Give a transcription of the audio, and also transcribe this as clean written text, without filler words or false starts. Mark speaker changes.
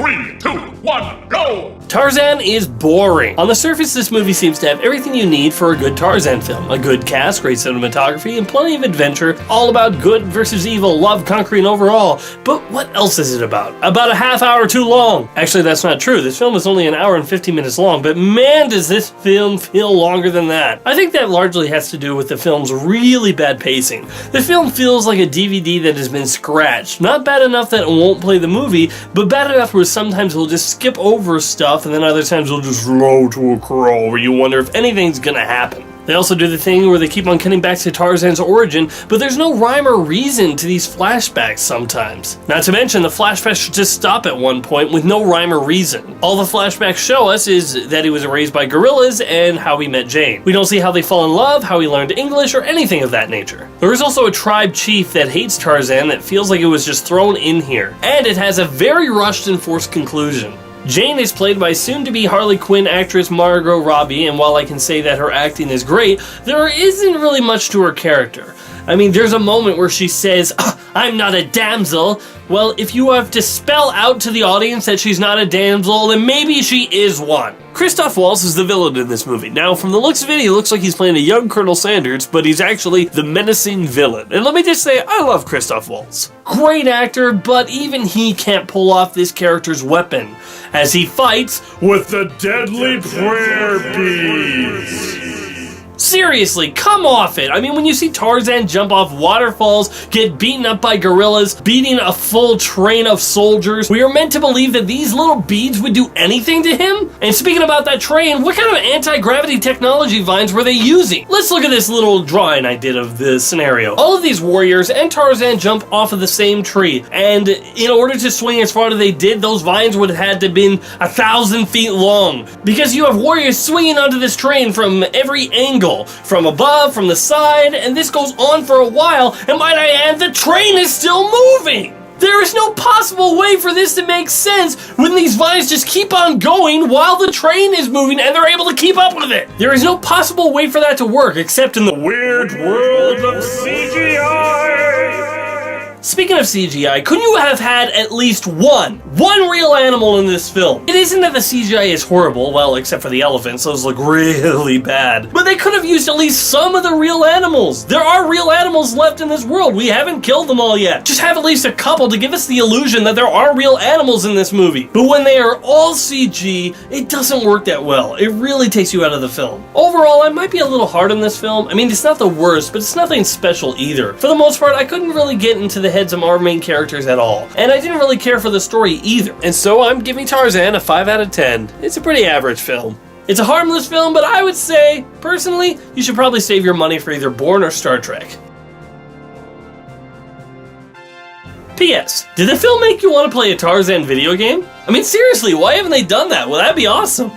Speaker 1: 3, 2, 1, go!
Speaker 2: Tarzan is boring. On the surface, this movie seems to have everything you need for a good Tarzan film. A good cast, great cinematography, and plenty of adventure, all about good versus evil, love conquering overall. But what else is it about? About a half hour too long. Actually, that's not true. This film is only an hour and 50 minutes long, but man, does this film feel longer than that. I think that largely has to do with the film's really bad pacing. The film feels like a DVD that has been scratched. Not bad enough that it won't play the movie, but bad enough where sometimes we'll just skip over stuff, and then other times we'll just slow to a crawl where you wonder if anything's gonna happen. They also do the thing where they keep on cutting back to Tarzan's origin, but there's no rhyme or reason to these flashbacks sometimes. Not to mention, the flashbacks should just stop at one point with no rhyme or reason. All the flashbacks show us is that he was raised by gorillas and how he met Jane. We don't see how they fall in love, how he learned English, or anything of that nature. There is also a tribe chief that hates Tarzan that feels like it was just thrown in here, and it has a very rushed and forced conclusion. Jane is played by soon-to-be Harley Quinn actress Margot Robbie, and while I can say that her acting is great, there isn't really much to her character. I mean, there's a moment where she says, "I'm not a damsel." Well, if you have to spell out to the audience that she's not a damsel, then maybe she is one. Christoph Waltz is the villain in this movie. Now, from the looks of it, he looks like he's playing a young Colonel Sanders, but he's actually the menacing villain. And let me just say, I love Christoph Waltz. Great actor, but even he can't pull off this character's weapon, as he fights with the deadly prayer beads. Seriously, come off it. I mean, when you see Tarzan jump off waterfalls, get beaten up by gorillas, beating a full train of soldiers, we are meant to believe that these little beads would do anything to him? And speaking about that train, what kind of anti-gravity technology vines were they using? Let's look at this little drawing I did of the scenario. All of these warriors and Tarzan jump off of the same tree, and in order to swing as far as they did, those vines would have had to have been 1,000 feet long. Because you have warriors swinging onto this train from every angle. From above, from the side, and this goes on for a while, and might I add, the train is still moving! There is no possible way for this to make sense when these vines just keep on going while the train is moving and they're able to keep up with it. There is no possible way for that to work except in the weird world of CGI. Speaking of CGI, couldn't you have had at least one real animal in this film? It isn't that the CGI is horrible, well, except for the elephants, those look really bad. But they could have used at least some of the real animals. There are real animals left in this world. We haven't killed them all yet. Just have at least a couple to give us the illusion that there are real animals in this movie. But when they are all CG, it doesn't work that well. It really takes you out of the film. Overall, I might be a little hard on this film. I mean, it's not the worst, but it's nothing special either. For the most part, I couldn't really get into the heads of our main characters at all. And I didn't really care for the story either. And so I'm giving Tarzan a 5 out of 10. It's a pretty average film. It's a harmless film, but I would say, personally, you should probably save your money for either Bourne or Star Trek. P.S. Did the film make you want to play a Tarzan video game? I mean, seriously, why haven't they done that? Well, that'd be awesome.